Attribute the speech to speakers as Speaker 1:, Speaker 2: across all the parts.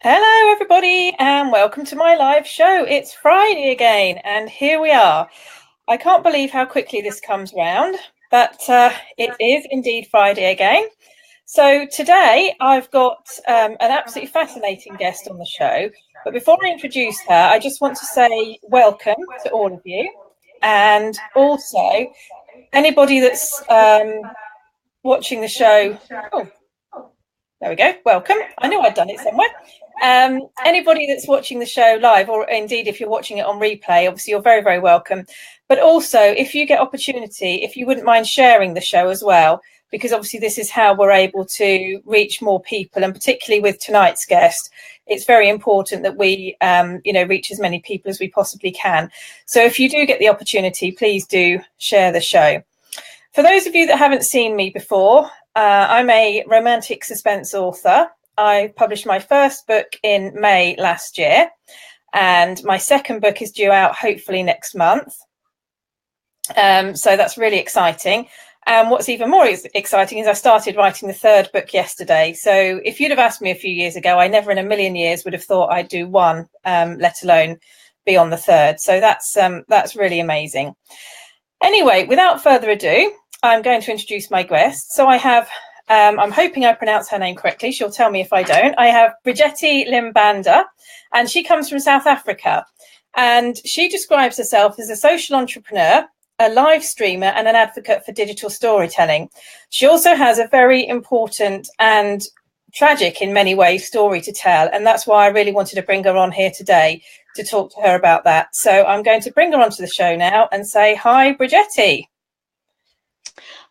Speaker 1: Hello, everybody, and welcome to my live show. It's Friday again, and here we are. I can't believe how quickly this comes round, but it is indeed Friday again. So today I've got an absolutely fascinating guest on the show. But before I introduce her, I just want to say welcome to all of you. And also, anybody that's watching the show. Oh, there we go. Welcome. I knew I'd done it somewhere. Anybody that's watching the show live, or indeed if you're watching it on replay, obviously you're very, very welcome. But also, if you get opportunity, if you wouldn't mind sharing the show as well, because obviously this is how we're able to reach more people, and particularly with tonight's guest, it's very important that we, reach as many people as we possibly can. So if you do get the opportunity, please do share the show. For those of you that haven't seen me before, I'm a romantic suspense author. I published my first book in May last year, and my second book is due out hopefully next month. So that's really exciting. And what's even more exciting is I started writing the third book yesterday. So if you'd have asked me a few years ago, I never in a million years would have thought I'd do one, let alone be on the third. So that's really amazing. Anyway, without further ado, I'm going to introduce my guest. So I have, I'm hoping I pronounce her name correctly. She'll tell me if I don't. I have Bridgetti Limbanda, and she comes from South Africa. And she describes herself as a social entrepreneur, a live streamer, and an advocate for digital storytelling. She also has a very important and tragic, in many ways, story to tell. And that's why I really wanted to bring her on here today to talk to her about that. So I'm going to bring her onto the show now and say, hi, Bridgetti.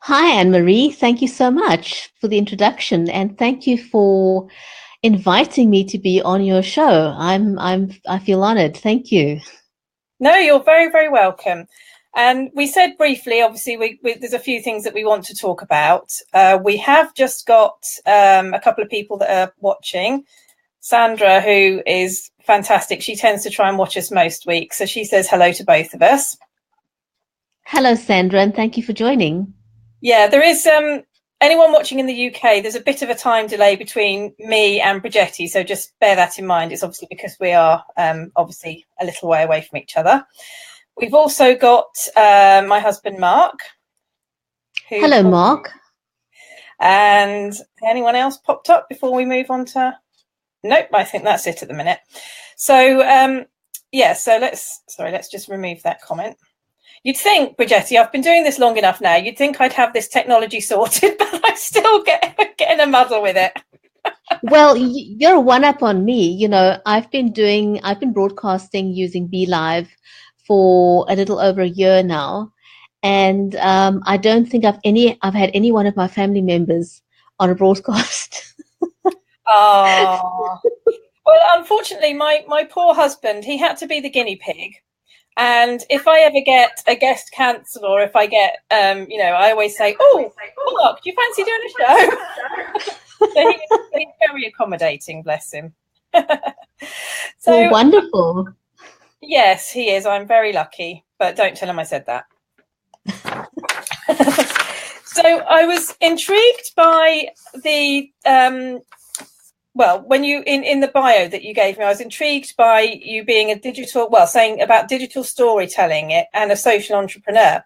Speaker 2: Hi, Anne-Marie. Thank you so much for the introduction, and thank you for inviting me to be on your show. I feel honored. Thank you.
Speaker 1: No, you're very, very welcome. And we said briefly, obviously, there's a few things that we want to talk about. We have just got a couple of people that are watching. Sandra, who is fantastic. She tends to try and watch us most weeks. So she says hello to both of us.
Speaker 2: Hello, Sandra, and thank you for joining.
Speaker 1: Yeah, there is anyone watching in the UK, there's a bit of a time delay between me and Bridgetti. So just bear that in mind. It's obviously because we are obviously a little way away from each other. We've also got my husband, Mark.
Speaker 2: Hello, Mark.
Speaker 1: And anyone else popped up before we move on to... Nope, I think that's it at the minute. So, so let's just remove that comment. You'd think, Bridgetti, I've been doing this long enough now, you'd think I'd have this technology sorted, but I still get in a muddle with it.
Speaker 2: Well, you're a one-up on me. You know, I've been broadcasting using BeLive for a little over a year now. And I don't think I've had any one of my family members on a broadcast.
Speaker 1: Oh, well, unfortunately, my poor husband, he had to be the guinea pig. And if I ever get a guest cancel, or if I get, I always say, oh, Mark, do you fancy doing a show? So he's very accommodating, bless him.
Speaker 2: So well, wonderful.
Speaker 1: Yes, he is. I'm very lucky, but don't tell him I said that. So I was intrigued by the... when you in the bio that you gave me, I was intrigued by you being saying about digital storytelling and a social entrepreneur.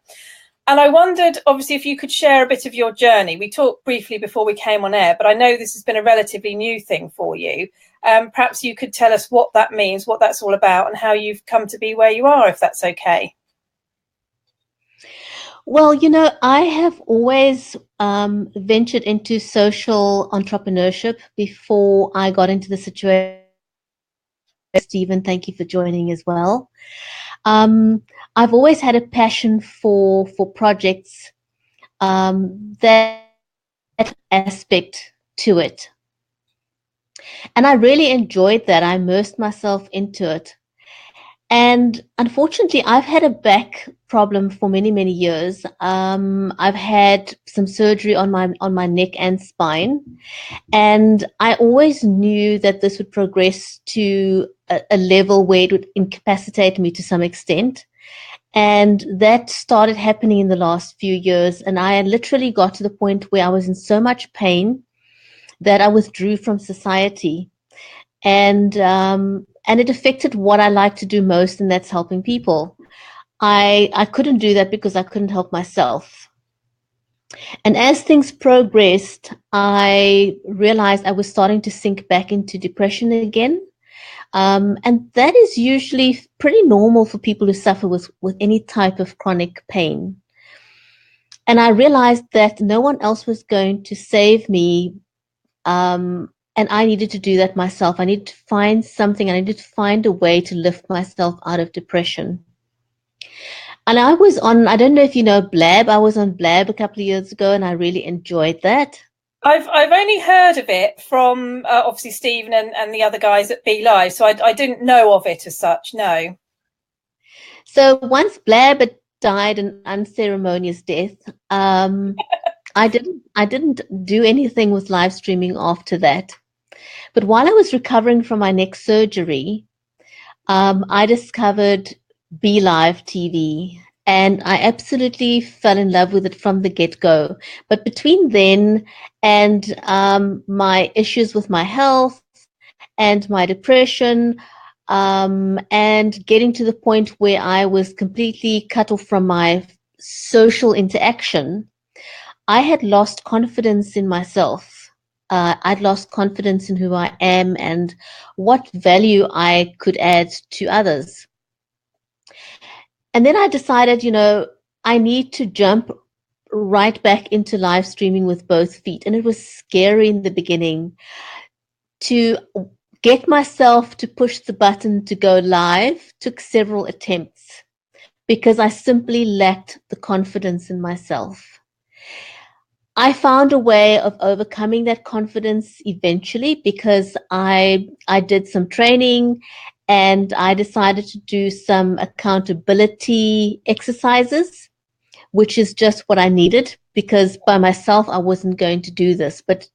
Speaker 1: And I wondered, obviously, if you could share a bit of your journey. We talked briefly before we came on air, but I know this has been a relatively new thing for you. Perhaps you could tell us what that means, what that's all about, and how you've come to be where you are, if that's okay.
Speaker 2: Well, you know, I have always ventured into social entrepreneurship before I got into the situation. Stephen, thank you for joining as well. I've always had a passion for projects that aspect to it. And I really enjoyed that. I immersed myself into it. And unfortunately, I've had a back problem for many, many years. I've had some surgery on my neck and spine. And I always knew that this would progress to a level where it would incapacitate me to some extent. And that started happening in the last few years. And I literally got to the point where I was in so much pain that I withdrew from society. and it affected what I like to do most, and that's helping people. I couldn't do that because I couldn't help myself. And as things progressed, I realized I was starting to sink back into depression again. And that is usually pretty normal for people who suffer with any type of chronic pain. And I realized that no one else was going to save me. And I needed to do that myself. I needed to find something. I needed to find a way to lift myself out of depression. And I was on, I don't know if you know Blab. I was on Blab a couple of years ago and I really enjoyed that.
Speaker 1: I've only heard of it from obviously Stephen and the other guys at Be Live, so I didn't know of it as such. No.
Speaker 2: So once Blab had died an unceremonious death, I didn't do anything with live streaming after that. But while I was recovering from my neck surgery, I discovered Be Live TV, and I absolutely fell in love with it from the get-go. But between then and my issues with my health and my depression, and getting to the point where I was completely cut off from my social interaction, I had lost confidence in myself. I'd lost confidence in who I am and what value I could add to others. And then I decided, I need to jump right back into live streaming with both feet. And it was scary in the beginning to get myself to push the button to go live. Took several attempts because I simply lacked the confidence in myself. I found a way of overcoming that confidence eventually because I did some training and I decided to do some accountability exercises, which is just what I needed because by myself I wasn't going to do this. But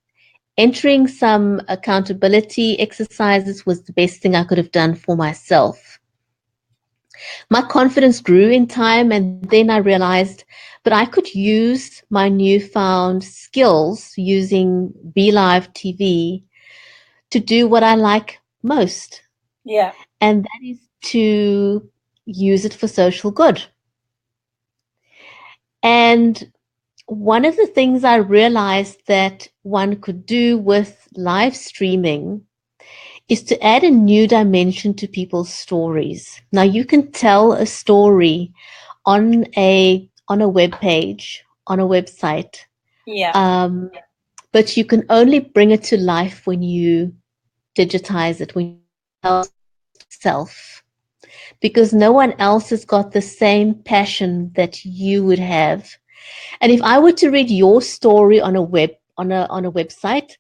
Speaker 2: entering some accountability exercises was the best thing I could have done for myself. My confidence grew in time, and then I realized that I could use my newfound skills using Be Live TV to do what I like most.
Speaker 1: Yeah.
Speaker 2: And that is to use it for social good. And one of the things I realized that one could do with live streaming is to add a new dimension to people's stories. Now you can tell a story on a web page, on a website.
Speaker 1: Yeah.
Speaker 2: But you can only bring it to life when you digitize it, when you tell yourself, because no one else has got the same passion that you would have. And if I were to read your story on a website,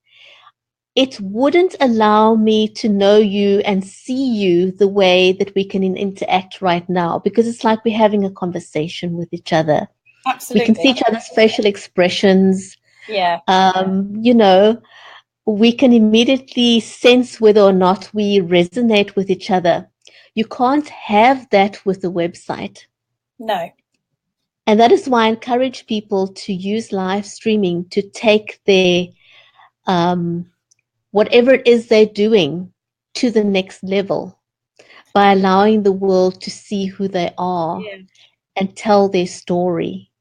Speaker 2: it wouldn't allow me to know you and see you the way that we can interact right now, because it's like we're having a conversation with each other.
Speaker 1: Absolutely.
Speaker 2: We can see each other's facial expressions.
Speaker 1: Yeah.
Speaker 2: We can immediately sense whether or not we resonate with each other. You can't have that with a website.
Speaker 1: No.
Speaker 2: And that is why I encourage people to use live streaming to take their whatever it is they're doing to the next level by allowing the world to see who they are and tell their story.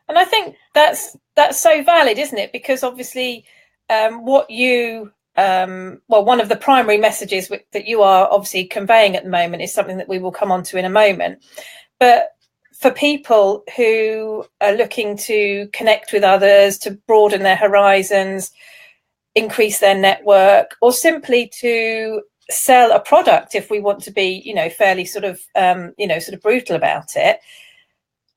Speaker 1: And I think that's so valid, isn't it? Because obviously what you one of the primary messages that you are obviously conveying at the moment is something that we will come on to in a moment. But for people who are looking to connect with others, to broaden their horizons, increase their network, or simply to sell a product, if we want to be, fairly sort of brutal about it,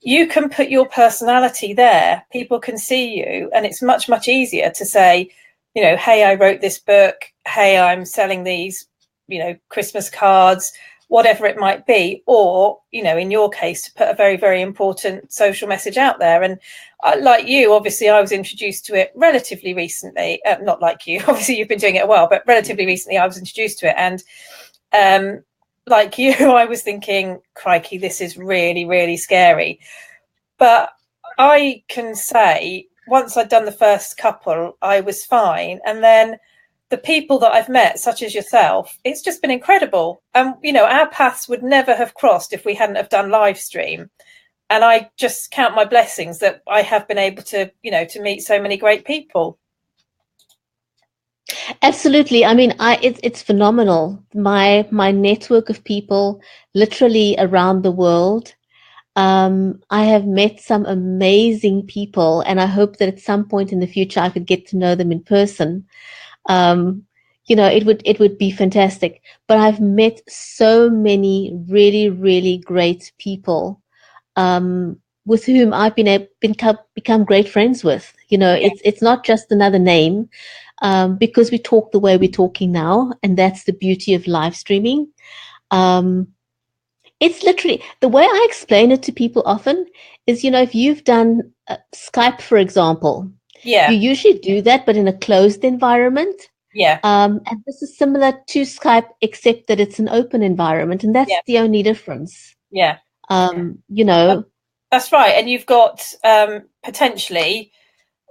Speaker 1: you can put your personality there. People can see you, and it's much, much easier to say, hey, I wrote this book. Hey, I'm selling these, Christmas cards, whatever it might be. Or, in your case, to put a very, very important social message out there. And like you, obviously, I was introduced to it relatively recently. Not like you, obviously, you've been doing it a while, but relatively recently I was introduced to it. And like you, I was thinking, crikey, this is really, really scary. But I can say once I'd done the first couple, I was fine. And then the people that I've met, such as yourself, it's just been incredible. You know, our paths would never have crossed if we hadn't have done live stream. And I just count my blessings that I have been able to, you know, to meet so many great people.
Speaker 2: Absolutely. I mean, it's phenomenal. My network of people literally around the world. I have met some amazing people, and I hope that at some point in the future I could get to know them in person. You know, it would be fantastic. But I've met so many really, really great people, with whom I've become great friends with. You know,
Speaker 1: Yeah.
Speaker 2: it's not just another name, because we talk the way we're talking now, and that's the beauty of live streaming. Um, it's literally the way I explain it to people often is, you know, if you've done Skype, for example,
Speaker 1: Yeah.
Speaker 2: you usually do that, but in a closed environment.
Speaker 1: Yeah.
Speaker 2: And this is similar to Skype, except that it's an open environment, and that's
Speaker 1: Yeah.
Speaker 2: the only difference.
Speaker 1: Yeah.
Speaker 2: You know,
Speaker 1: That's right. And you've got potentially,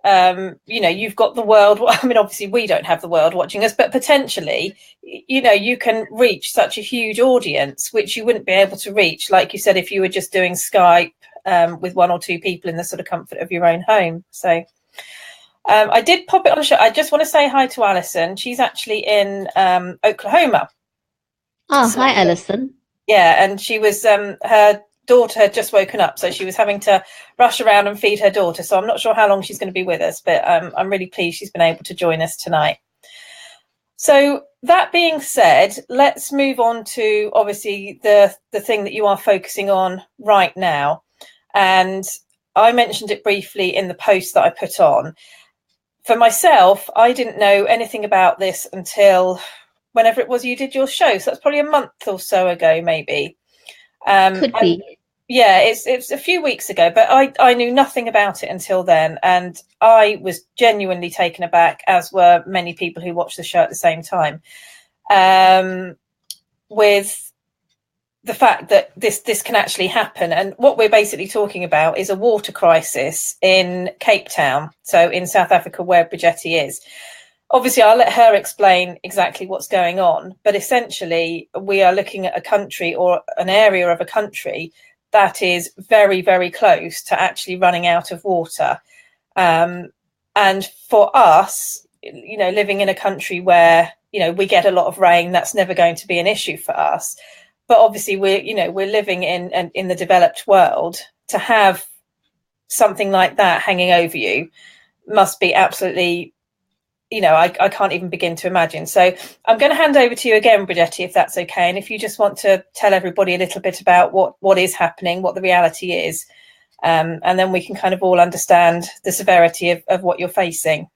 Speaker 1: you know, you've got the world. I mean, obviously, we don't have the world watching us, but potentially, you know, you can reach such a huge audience, which you wouldn't be able to reach, like you said, if you were just doing Skype with one or two people in the sort of comfort of your own home. So I did pop it on the show. I just want to say hi to Alison. She's actually in Oklahoma. So,
Speaker 2: hi, Alison.
Speaker 1: yeah, and she was her daughter had just woken up, so she was having to rush around and feed her daughter. So I'm not sure how long she's going to be with us, but I'm really pleased she's been able to join us tonight. So that being said, let's move on to obviously the thing that you are focusing on right now. And I mentioned it briefly in the post that I put on. For myself, I didn't know anything about this until whenever it was you did your show. So that's probably a month or so ago, maybe.
Speaker 2: Could be.
Speaker 1: Yeah, it's a few weeks ago, but I knew nothing about it until then, and I was genuinely taken aback, as were many people who watched the show at the same time, with the fact that this can actually happen. And what we're basically talking about is a water crisis in Cape Town, so in South Africa, where Brigetti is. Obviously, I'll let her explain exactly what's going on, but essentially we are looking at a country or an area of a country that is very, very close to actually running out of water. And for us, you know, living in a country where, you know, we get a lot of rain, that's never going to be an issue for us. But obviously we're living in the developed world. To have something like that hanging over you must be absolutely, you know, I can't even begin to imagine. So I'm going to hand over to you again, Brigetti, if that's okay. And if you just want to tell everybody a little bit about what is happening, what the reality is, and then we can kind of all understand the severity of what you're facing.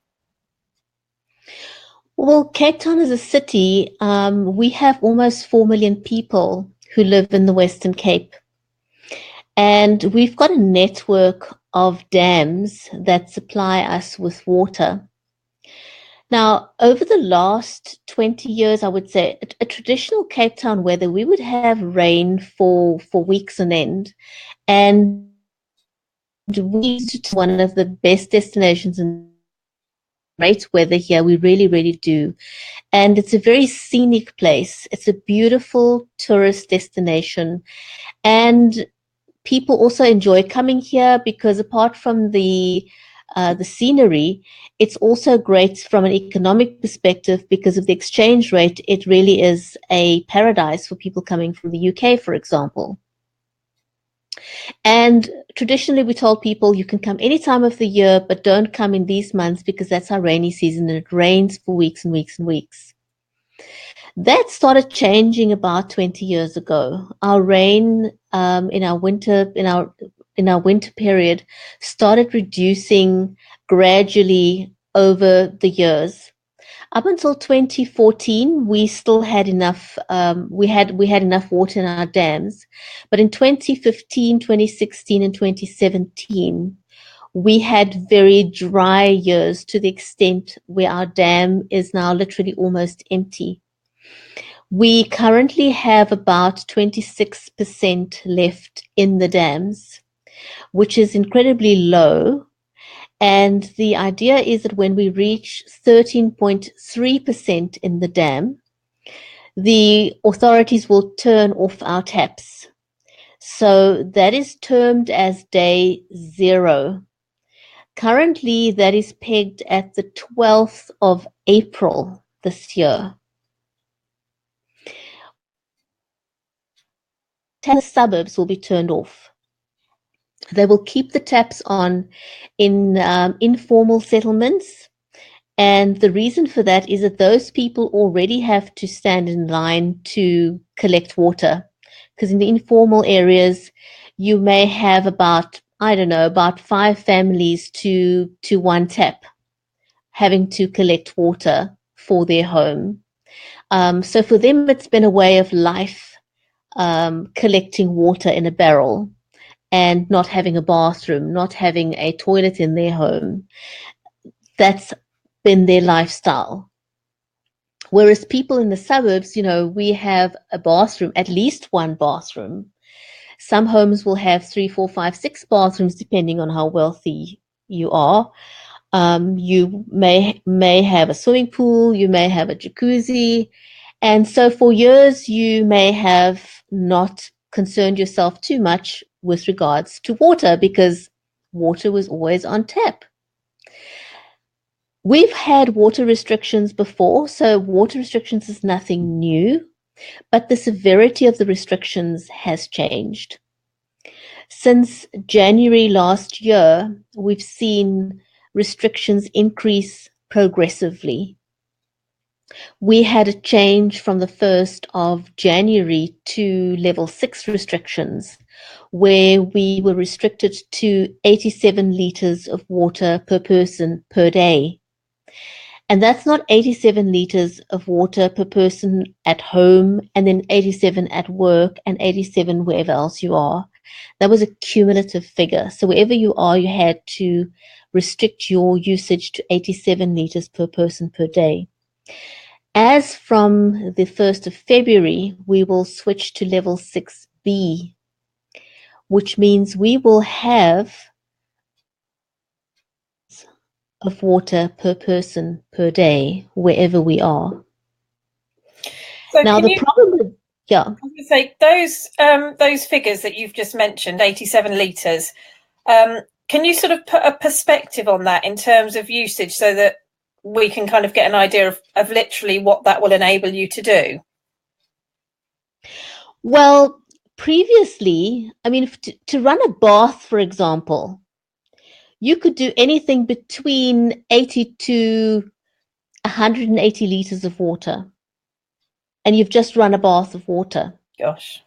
Speaker 2: Well, Cape Town is a city. We have almost 4 million people who live in the Western Cape. And we've got a network of dams that supply us with water. Now, over the last 20 years, I would say a traditional Cape Town weather, we would have rain for weeks on end. And we to one of the best destinations in great weather here. We really, really do. And it's a very scenic place. It's a beautiful tourist destination. And people also enjoy coming here because apart from the scenery, it's also great from an economic perspective because of the exchange rate. It really is a paradise for people coming from the UK, for example. And traditionally, we told people you can come any time of the year, but don't come in these months because that's our rainy season and it rains for weeks and weeks and weeks. That started changing about 20 years ago. Our rain in our winter period started reducing gradually over the years. Up until 2014, we still had enough. We had enough water in our dams, but in 2015, 2016, and 2017, we had very dry years to the extent where our dam is now literally almost empty. We currently have about 26% left in the dams, which is incredibly low. And the idea is that when we reach 13.3% in the dam, the authorities will turn off our taps. So that is termed as day 0. Currently, that is pegged at the 12th of April this year. The suburbs will be turned off. They will keep the taps on in informal settlements. And the reason for that is that those people already have to stand in line to collect water. Because in the informal areas, you may have about 5 families to one tap having to collect water for their home. So for them, it's been a way of life, collecting water in a barrel and not having a bathroom, not having a toilet in their home. That's been their lifestyle. Whereas people in the suburbs, we have a bathroom, at least one bathroom. Some homes will have 3, 4, 5, 6 bathrooms, depending on how wealthy you are. You may have a swimming pool, you may have a jacuzzi. And so for years, you may have not concerned yourself too much with regards to water because water was always on tap. We've had water restrictions before, so water restrictions is nothing new, but the severity of the restrictions has changed. Since January last year, we've seen restrictions increase progressively. We had a change from the 1st of January to level 6 restrictions, where we were restricted to 87 litres of water per person per day. And that's not 87 litres of water per person at home and then 87 at work and 87 wherever else you are. That was a cumulative figure. So wherever you are, you had to restrict your usage to 87 litres per person per day. As from the 1st of February, we will switch to level 6B, which means we will have of water per person per day wherever we are.
Speaker 1: So
Speaker 2: now the problem with
Speaker 1: I was going to say those figures that you've just mentioned, 87 litres. Can you sort of put a perspective on that in terms of usage so that we can kind of get an idea of literally what that will enable you to do?
Speaker 2: Well, previously, I mean, to run a bath, for example, you could do anything between 80 to 180 litres of water. And you've just run a bath of water.
Speaker 1: Gosh.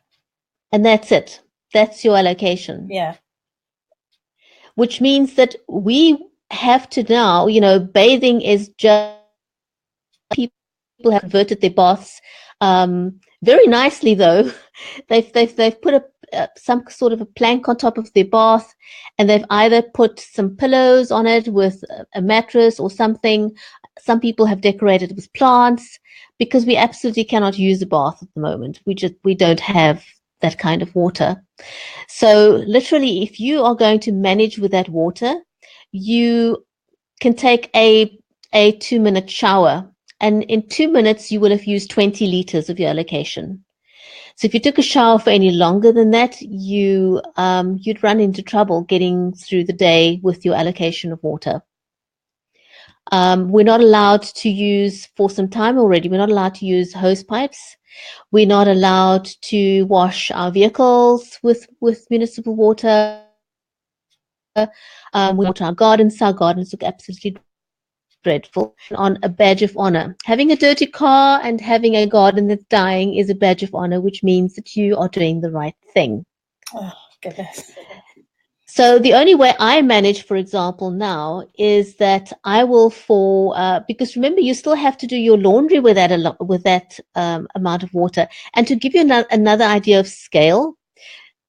Speaker 2: And that's it. That's your allocation.
Speaker 1: Yeah.
Speaker 2: Which means that we have to now, bathing is just, people have converted their baths very nicely, though. They've put some sort of a plank on top of their bath, and they've either put some pillows on it with a mattress or something. Some people have decorated with plants because we absolutely cannot use a bath at the moment. We don't have that kind of water. So literally, if you are going to manage with that water, you can take a 2-minute shower, and in 2 minutes you will have used 20 liters of your allocation. So if you took a shower for any longer than that, you'd run into trouble getting through the day with your allocation of water. We're not allowed to use, for some time already, we're not allowed to use hose pipes. We're not allowed to wash our vehicles with municipal water. We water our gardens. Our gardens look absolutely dreadful. On a badge of honor. Having a dirty car and having a garden that's dying is a badge of honor, which means that you are doing the right thing.
Speaker 1: Oh, goodness.
Speaker 2: So the only way I manage, for example, now is that I will because remember, you still have to do your laundry with that amount of water. And to give you another idea of scale,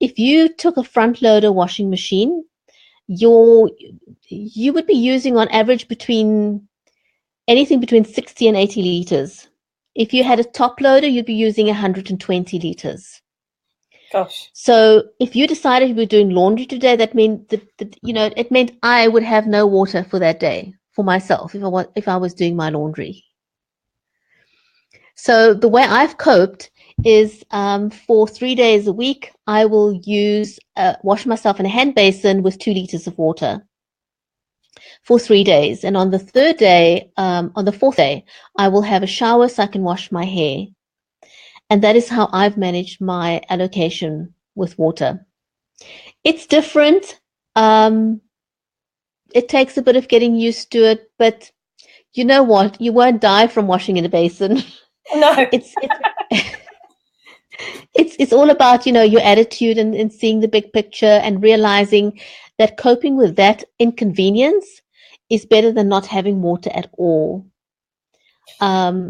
Speaker 2: if you took a front loader washing machine, you would be using on average anything between 60 and 80 liters. If you had a top loader, you'd be using 120 liters.
Speaker 1: Gosh.
Speaker 2: So if you decided you were doing laundry today, that meant that it meant I would have no water for that day for myself if I was doing my laundry. So the way I've coped is for 3 days a week, I will wash myself in a hand basin with 2 liters of water for 3 days. And on the fourth day, I will have a shower so I can wash my hair. And that is how I've managed my allocation with water. It's different. It takes a bit of getting used to it, but you know what? You won't die from washing in a basin.
Speaker 1: No.
Speaker 2: It's all about, your attitude and seeing the big picture and realizing that coping with that inconvenience is better than not having water at all.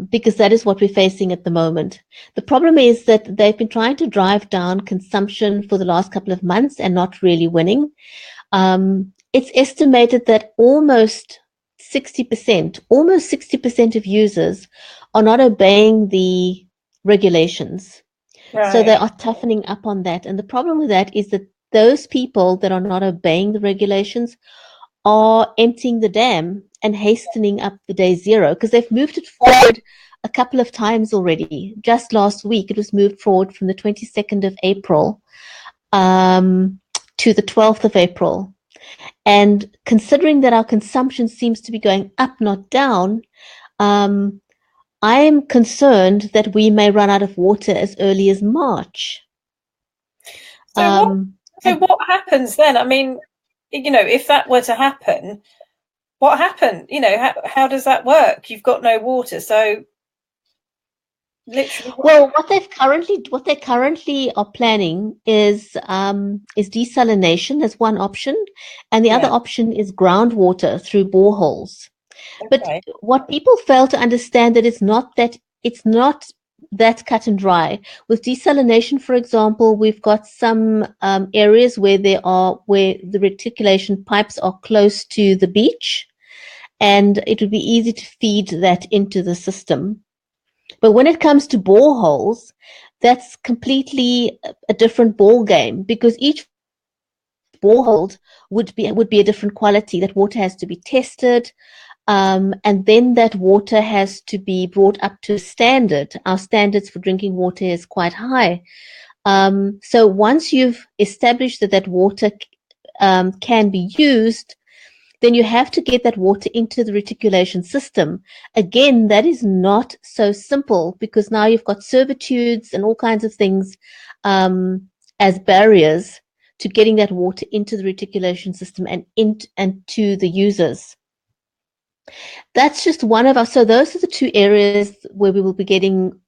Speaker 2: Because that is what we're facing at the moment. The problem is that they've been trying to drive down consumption for the last couple of months and not really winning. It's estimated that almost 60% of users are not obeying the regulations.
Speaker 1: Right.
Speaker 2: So they are toughening up on that. And the problem with that is that those people that are not obeying the regulations are emptying the dam and hastening up the day zero because they've moved it forward a couple of times already. Just last week, it was moved forward from the 22nd of April to the 12th of April. And considering that our consumption seems to be going up, not down, I am concerned that we may run out of water as early as March.
Speaker 1: So what happens then? I mean, if that were to happen, what happened? How does that work? You've got no water, so literally.
Speaker 2: Well, what they currently are planning is desalination as one option, and the other option is groundwater through boreholes.
Speaker 1: Okay.
Speaker 2: But what people fail to understand that it's not that cut and dry. With desalination, for example, we've got some areas where the reticulation pipes are close to the beach, and it would be easy to feed that into the system. But when it comes to boreholes, that's completely a different ball game because each borehole would be a different quality. That water has to be tested. And then that water has to be brought up to standard. Our standards for drinking water is quite high. So once you've established that water can be used, then you have to get that water into the reticulation system. Again, that is not so simple because now you've got servitudes and all kinds of things as barriers to getting that water into the reticulation system and to the users. That's just one of our. So those are the two areas where we will be getting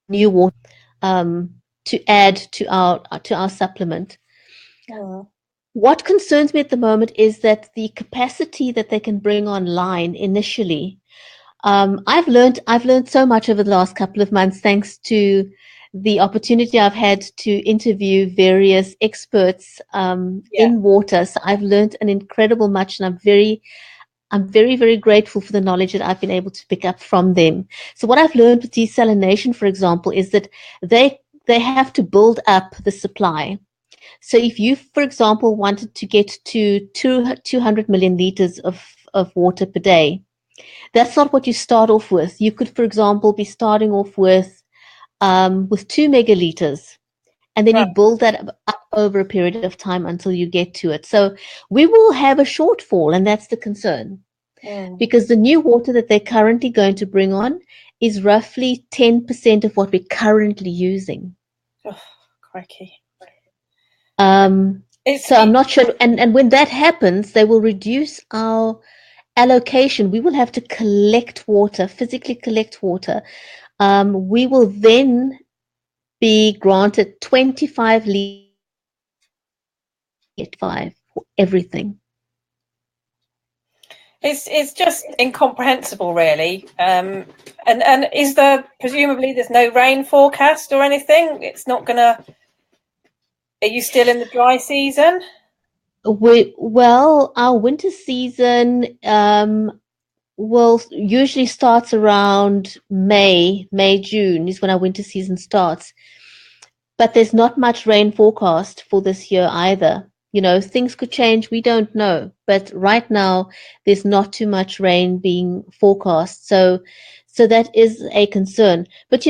Speaker 2: new water to add to our supplement.
Speaker 1: Oh.
Speaker 2: What concerns me at the moment is that the capacity that they can bring online initially. I've learned so much over the last couple of months thanks to the opportunity I've had to interview various experts in water. So I've learned an incredible much, and I'm very, very grateful for the knowledge that I've been able to pick up from them. So what I've learned with desalination, for example, is that they have to build up the supply. So if you, for example, wanted to get to 200 million liters of water per day, that's not what you start off with. You could, for example, be starting off with 2 megaliters, and then you build that up over a period of time until you get to it. So we will have a shortfall, and that's the concern. Because the new water that they're currently going to bring on is roughly 10% of what we're currently using.
Speaker 1: Oh, crikey.
Speaker 2: So I'm not sure. And when that happens, they will reduce our allocation. We will have to collect water, physically collect water. We will then be granted 25 liters for everything.
Speaker 1: It's just incomprehensible, really. And is presumably there's no rain forecast or anything? It's not gonna. Are you still in the dry season?
Speaker 2: Our winter season will usually starts around May, June is when our winter season starts. but there's not much rain forecast for this year either. Things could change. We don't know. But right now, there's not too much rain being forecast. So that is a concern. But,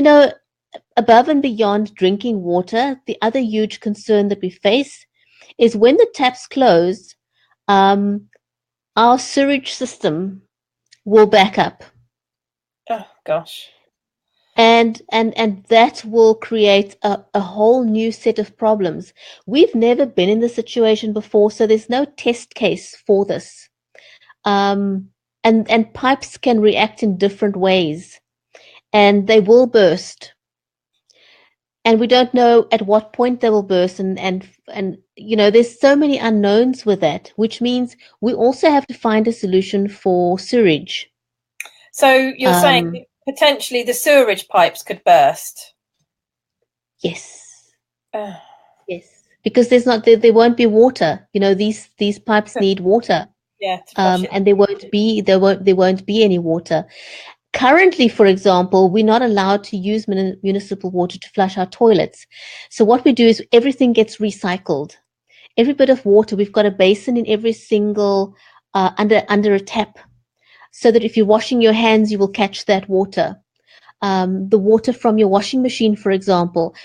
Speaker 2: above and beyond drinking water, the other huge concern that we face is when the taps close, our sewage system will back up.
Speaker 1: Oh, gosh.
Speaker 2: And that will create a whole new set of problems. We've never been in this situation before, so there's no test case for this. And pipes can react in different ways, and they will burst. And we don't know at what point they will burst, and there's so many unknowns with that, which means we also have to find a solution for sewage.
Speaker 1: So you're saying potentially the sewerage pipes could burst?
Speaker 2: Yes. Yes, because there won't be water. These pipes need water.
Speaker 1: Yeah, and
Speaker 2: there won't be any water. Currently, for example, we're not allowed to use municipal water to flush our toilets. So what we do is everything gets recycled. Every bit of water, we've got a basin in every single under a tap, so that if you're washing your hands, you will catch that water. The water from your washing machine, for example,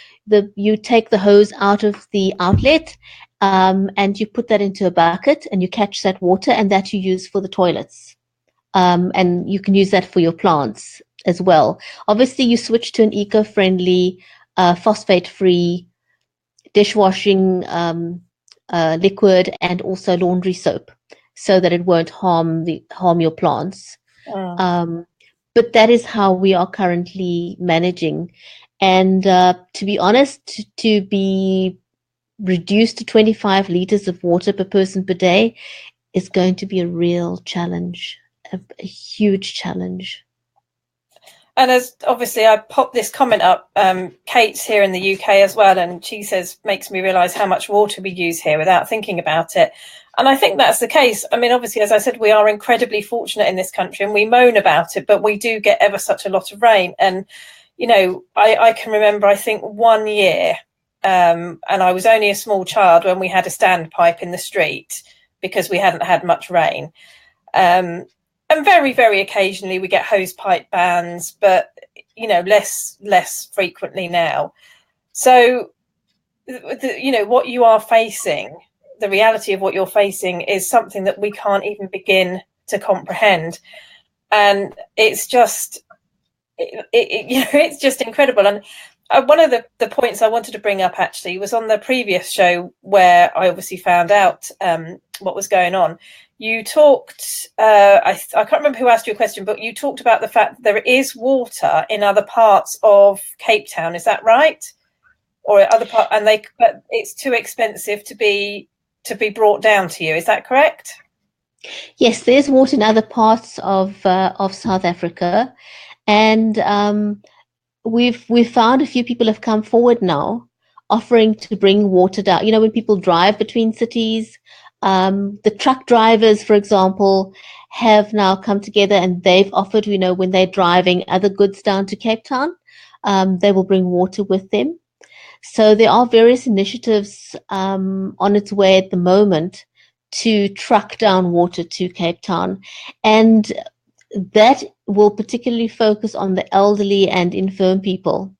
Speaker 2: you take the hose out of the outlet, and you put that into a bucket, and you catch that water, and that you use for the toilets. And you can use that for your plants as well. Obviously, you switch to an eco-friendly, phosphate-free dishwashing liquid, and also laundry soap, so that it won't harm your plants. But that is how we are currently managing. And to be honest, to be reduced to 25 liters of water per person per day is going to be a real challenge, a huge challenge.
Speaker 1: And as obviously I popped this comment up, Kate's here in the UK as well, and she says, makes me realise how much water we use here without thinking about it. And I think that's the case. I mean, obviously, as I said, we are incredibly fortunate in this country, and we moan about it, but we do get ever such a lot of rain. And, I can remember, I think, one year, and I was only a small child when we had a standpipe in the street because we hadn't had much rain. And very, very occasionally we get hose pipe bans, but, less frequently now. So, what you are facing, the reality of what you're facing, is something that we can't even begin to comprehend. And it's just, it's just incredible. And one of the points I wanted to bring up actually was on the previous show, where I obviously found out what was going on. You talked, I can't remember who asked you a question, but you talked about the fact that there is water in other parts of Cape Town. Is that right? Or other part, but it's too expensive to be brought down to you. Is that correct?
Speaker 2: Yes, there's water in other parts of South Africa, and we've found a few people have come forward now offering to bring water down. When people drive between cities, the truck drivers, for example, have now come together, and they've offered, when they're driving other goods down to Cape Town, they will bring water with them. So there are various initiatives on its way at the moment to truck down water to Cape Town. And that will particularly focus on the elderly and infirm people,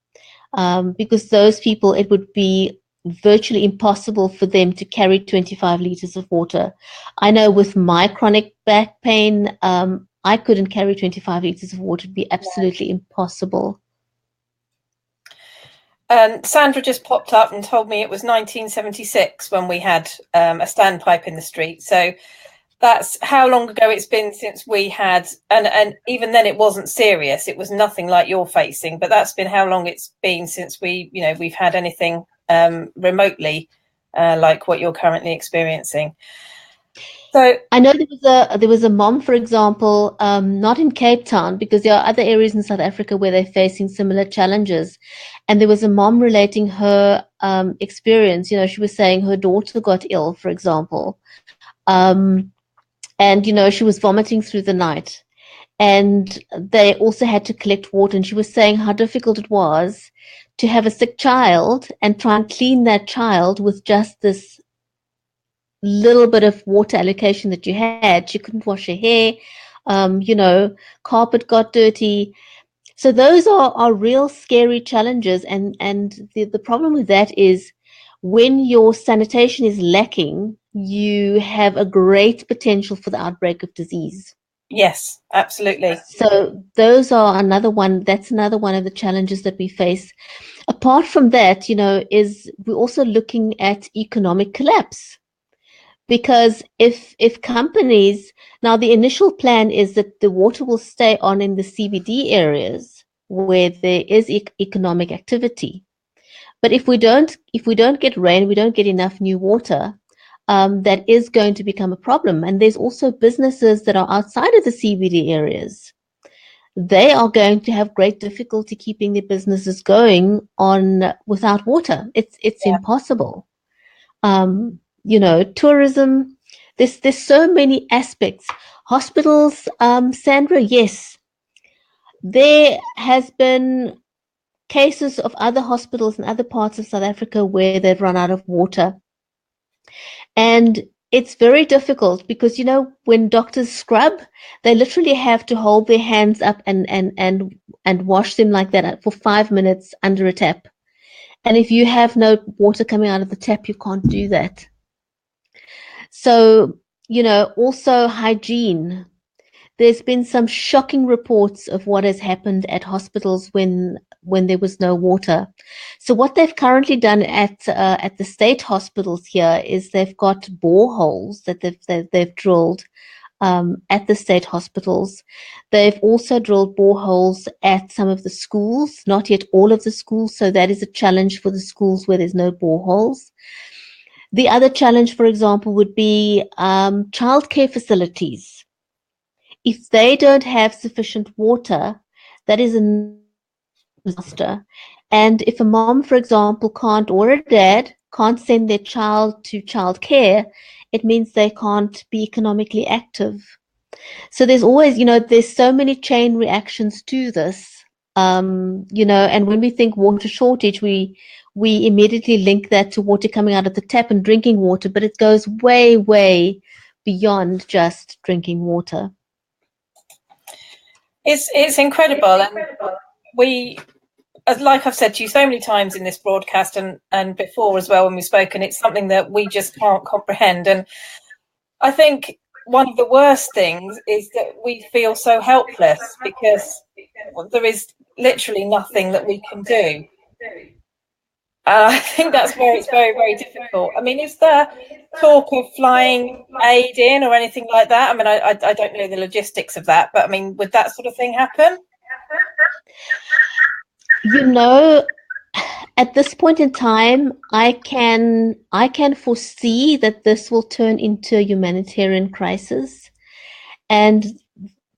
Speaker 2: because those people, it would be virtually impossible for them to carry 25 liters of water. I know with my chronic back pain, I couldn't carry 25 liters of water. It'd be absolutely impossible.
Speaker 1: Sandra just popped up and told me it was 1976 when we had a standpipe in the street. So that's how long ago it's been since we had, and even then it wasn't serious. It was nothing like you're facing, but that's been how long it's been since we've had anything remotely like what you're currently experiencing. So
Speaker 2: I know there was a mom, for example, not in Cape Town, because there are other areas in South Africa where they're facing similar challenges. And there was a mom relating her experience. She was saying her daughter got ill, for example. And, she was vomiting through the night. And they also had to collect water. And she was saying how difficult it was to have a sick child and try and clean that child with just this little bit of water allocation that you had. She couldn't wash her hair, carpet got dirty. So those are real scary challenges. And the problem with that is when your sanitation is lacking, you have a great potential for the outbreak of disease.
Speaker 1: Yes, absolutely.
Speaker 2: So those are another one. That's another one of the challenges that we face. Apart from that, is we're also looking at economic collapse. Because if companies, now the initial plan is that the water will stay on in the CBD areas where there is economic activity. But if we don't get rain, we don't get enough new water, that is going to become a problem. And there's also businesses that are outside of the CBD areas. They are going to have great difficulty keeping their businesses going on without water. It's impossible. Tourism. There's so many aspects. Hospitals, Sandra, yes, there has been cases of other hospitals in other parts of South Africa where they've run out of water. And it's very difficult because, when doctors scrub, they literally have to hold their hands up and wash them like that for 5 minutes under a tap. And if you have no water coming out of the tap, you can't do that. So, also hygiene. There's been some shocking reports of what has happened at hospitals when there was no water. So what they've currently done at the state hospitals here is they've got boreholes that they've drilled at the state hospitals. They've also drilled boreholes at some of the schools, not yet all of the schools. So that is a challenge for the schools where there's no boreholes. The other challenge, for example, would be childcare facilities. If they don't have sufficient water, that is a disaster. And if a mom, for example, can't, or a dad can't send their child to childcare, it means they can't be economically active. So there's always, there's so many chain reactions to this. And when we think water shortage, we immediately link that to water coming out of the tap and drinking water, but it goes way, way beyond just drinking water.
Speaker 1: It's incredible. And we, like I've said to you so many times in this broadcast and before as well when we've spoken, it's something that we just can't comprehend. And I think one of the worst things is that we feel so helpless because there is literally nothing that we can do. I think that's where it's very, very difficult. I mean, is there talk of flying aid in or anything like that? I mean, I don't know the logistics of that, but I mean, would that sort of thing happen?
Speaker 2: At this point in time, I can foresee that this will turn into a humanitarian crisis. And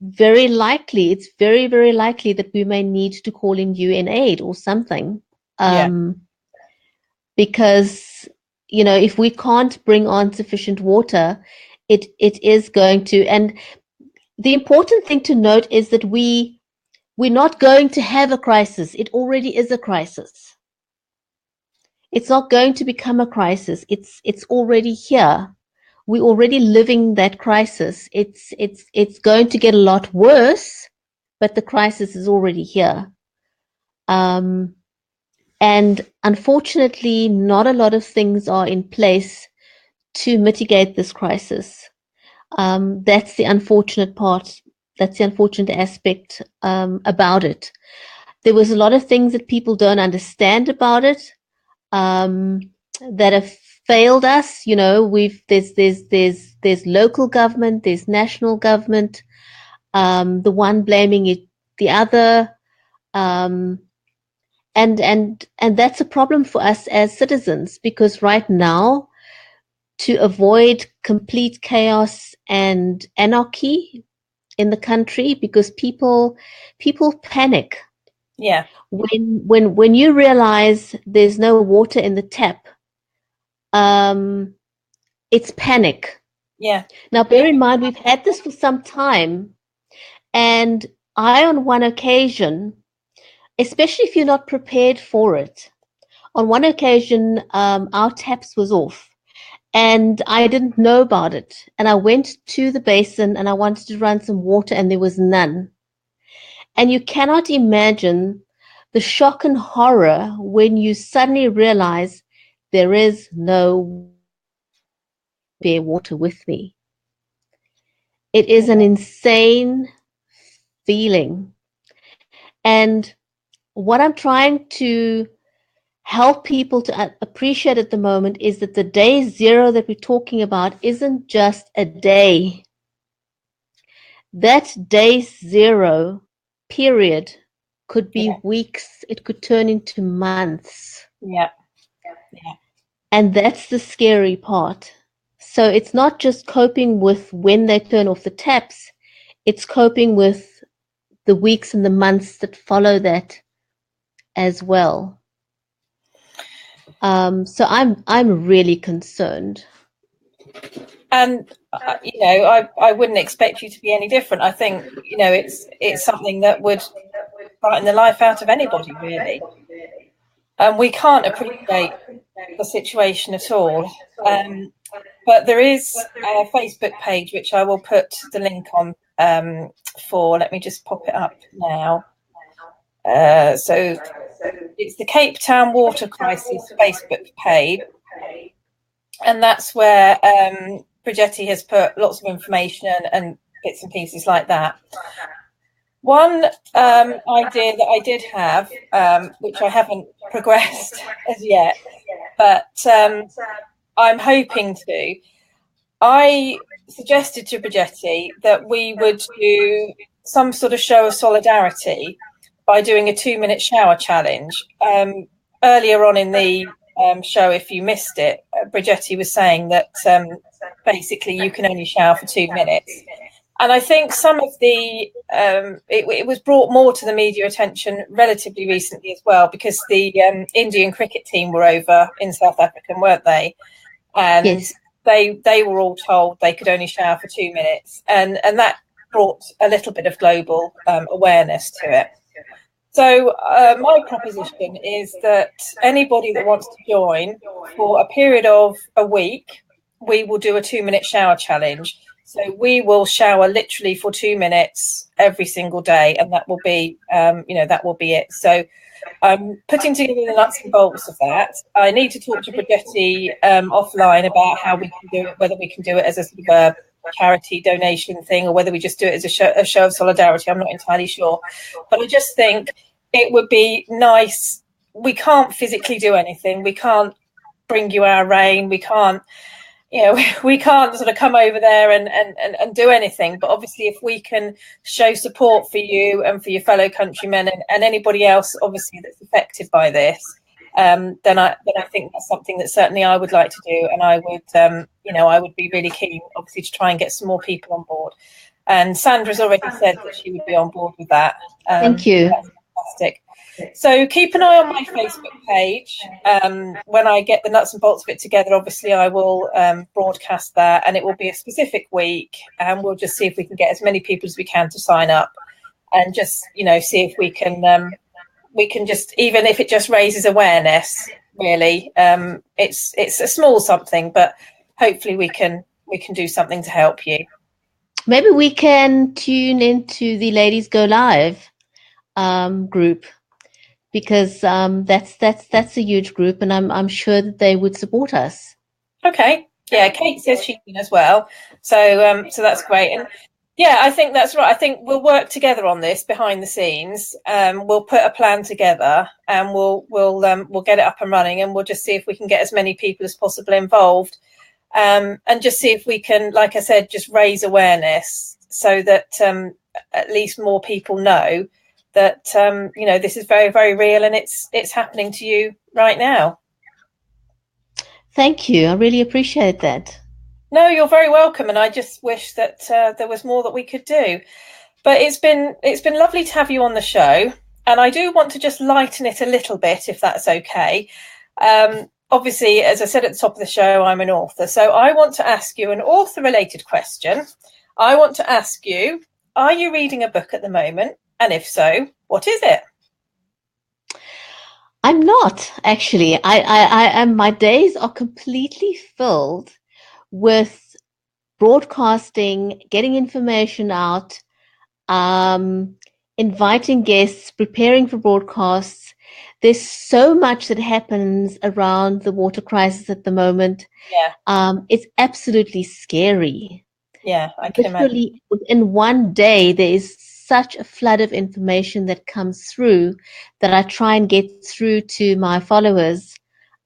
Speaker 2: very likely, it's very, very likely that we may need to call in UN aid or something. Because, if we can't bring on sufficient water, it is going to. And the important thing to note is that we're not going to have a crisis. It already is a crisis. It's not going to become a crisis. It's already here. We're already living that crisis. It's going to get a lot worse, but the crisis is already here. And unfortunately, not a lot of things are in place to mitigate this crisis. That's the unfortunate part. That's the unfortunate aspect about it. There was a lot of things that people don't understand about it that have failed us. There's local government, there's national government, the one blaming it, the other. And that's a problem for us as citizens, because right now, to avoid complete chaos and anarchy in the country, because people panic.
Speaker 1: Yeah.
Speaker 2: When you realize there's no water in the tap, it's panic.
Speaker 1: Yeah.
Speaker 2: Now, bear in mind, we've had this for some time, and I, on one occasion, especially if you're not prepared for it. On one occasion, our taps was off and I didn't know about it. And I went to the basin and I wanted to run some water and there was none. And you cannot imagine the shock and horror when you suddenly realize there is no bear water with me. It is an insane feeling. And what I'm trying to help people to appreciate at the moment is that the day zero that we're talking about isn't just a day. That day zero period could be weeks, it could turn into months.
Speaker 1: Yeah.
Speaker 2: And that's the scary part. So it's not just coping with when they turn off the taps, it's coping with the weeks and the months that follow that as well. So I'm really concerned.
Speaker 1: And I wouldn't expect you to be any different. I think it's something that would frighten the life out of anybody, really. And we can't appreciate the situation at all. But there is a Facebook page which I will put the link on for. Let me just pop it up now. So it's the Cape Town Water Crisis Facebook page, and that's where Brigetti has put lots of information and bits and pieces like that. One idea that I did have, which I haven't progressed as yet, but I'm hoping to. I suggested to Brigetti that we would do some sort of show of solidarity by doing a 2-minute shower challenge. Earlier on in the show, if you missed it, Brigetti was saying that basically you can only shower for 2 minutes. And I think some of the, it was brought more to the media attention relatively recently as well, because the Indian cricket team were over in South Africa, weren't they? And
Speaker 2: yes.
Speaker 1: they were all told they could only shower for 2 minutes. And that brought a little bit of global awareness to it. So my proposition is that anybody that wants to join for a period of a week, we will do a 2-minute shower challenge. So we will shower literally for 2 minutes every single day, and that will be, that will be it. So I'm putting together the nuts and bolts of that. I need to talk to Brigetti offline about how we can do it, whether we can do it as a sort of a charity donation thing or whether we just do it as a show of solidarity. I'm not entirely sure. But I just think it would be nice. We can't physically do anything. We can't bring you our rain. We can't, we can't sort of come over there and do anything. But obviously, if we can show support for you and for your fellow countrymen and anybody else, obviously, that's affected by this, then I think that's something that certainly I would like to do. And I would, I would be really keen, obviously, to try and get some more people on board. And Sandra's already said that she would be on board with that.
Speaker 2: Thank you.
Speaker 1: That's fantastic. So keep an eye on my Facebook page. When I get the nuts and bolts of it together, obviously I will broadcast that, and it will be a specific week, and we'll just see if we can get as many people as we can to sign up, and just see if we can just, even if it just raises awareness, really. It's a small something, but hopefully we can do something to help you.
Speaker 2: Maybe we can tune into the Ladies Go Live group, because that's a huge group, and I'm sure that they would support us.
Speaker 1: Okay, yeah, Kate says she can as well, so that's great. And yeah, I think that's right. I think we'll work together on this behind the scenes. We'll put a plan together, and we'll get it up and running, and we'll just see if we can get as many people as possible involved, and just see if we can, like I said, just raise awareness so that at least more people know that this is very, very real, and it's happening to you right now.
Speaker 2: Thank you. I really appreciate that.
Speaker 1: No, you're very welcome, and I just wish that there was more that we could do. But it's been lovely to have you on the show, and I do want to just lighten it a little bit, if that's okay. Obviously, as I said at the top of the show, I'm an author, so I want to ask you an author-related question. I want to ask you, are you reading a book at the moment? And if so, what is it?
Speaker 2: I'm not actually. I am. My days are completely filled with broadcasting, getting information out, um, inviting guests, preparing for broadcasts. There's so much that happens around the water crisis at the moment.
Speaker 1: Yeah.
Speaker 2: It's absolutely scary.
Speaker 1: Yeah, I can imagine.
Speaker 2: Literally within one day, there is such a flood of information that comes through that I try and get through to my followers,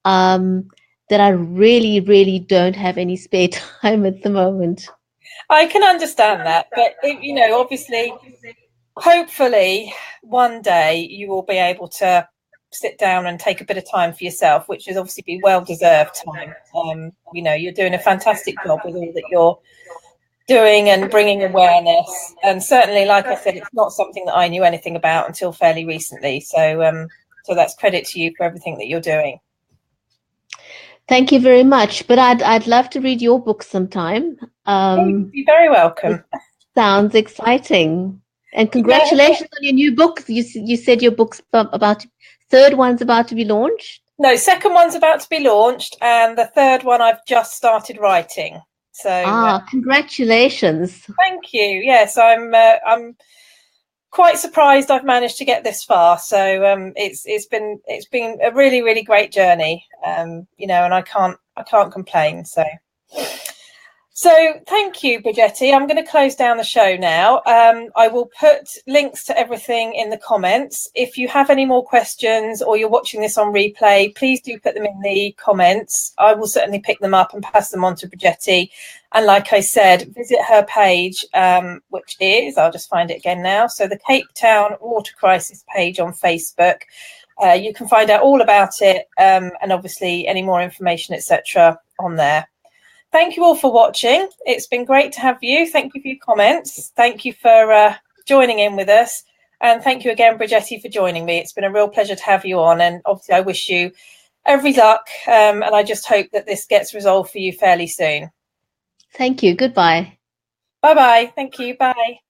Speaker 2: um, that I really, really don't have any spare time at the moment.
Speaker 1: I can understand that, but obviously, hopefully, one day you will be able to sit down and take a bit of time for yourself, which is obviously be well deserved time. You're doing a fantastic job with all that you're doing and bringing awareness. And certainly, like I said, it's not something that I knew anything about until fairly recently. So that's credit to you for everything that you're doing.
Speaker 2: Thank you very much. But I'd love to read your book sometime.
Speaker 1: You're very welcome.
Speaker 2: Sounds exciting. And congratulations on your new book. You said your book's about third one's about to be launched.
Speaker 1: No, second one's about to be launched, and the third one I've just started writing. So
Speaker 2: congratulations.
Speaker 1: Thank you. Yes, I'm quite surprised I've managed to get this far. So it's been a really, really great journey. And I can't complain. So thank you, Brigetti. I'm going to close down the show now. I will put links to everything in the comments. If you have any more questions or you're watching this on replay, please do put them in the comments. I will certainly pick them up and pass them on to Brigetti. And like I said, visit her page, which is, I'll just find it again now. So the Cape Town Water Crisis page on Facebook. You can find out all about it and obviously any more information, etc. on there. Thank you all for watching. It's been great to have you. Thank you for your comments. Thank you for joining in with us. And thank you again, Brigetti, for joining me. It's been a real pleasure to have you on. And obviously, I wish you every luck. And I just hope that this gets resolved for you fairly soon.
Speaker 2: Thank you. Goodbye.
Speaker 1: Bye-bye. Thank you. Bye.